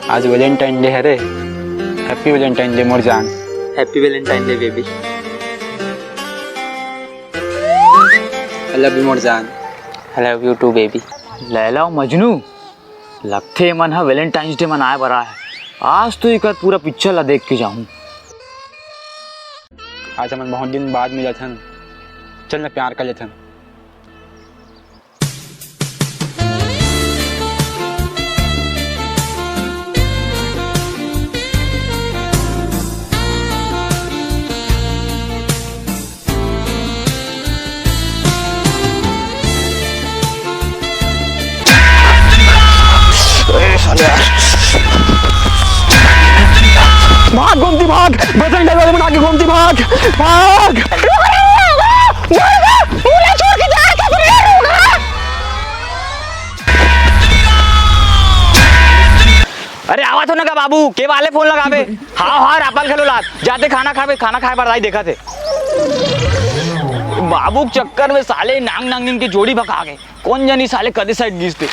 आज Valentine day है रे। हैप्पी वैलेंटाइन डे मोर जान। Happy valentine day baby. I love you मोर जान। I love you too baby. Laila और मजनू लगथे मन हा वैलेंटाइंस डे मनाए बर आए। आज तो एक पूरा पिक्चर ला देख के जाऊं। आज हम बहुत दिन बाद मिला था, चल ना प्यार कर लेते हैं। भाग घूमती भाग, बजरंग दल वाले बना के घूमती भाग भाग। अरे आवा तो ना का बाबू के वाले फोन लगावे। हाँ रापल खेलो लात जाते खाना खाए बरदाई देखा थे। बाबू के चक्कर में साले नांग नांगिन की जोड़ी भगा गए। कौन जानी साले कदे साइड गिसते।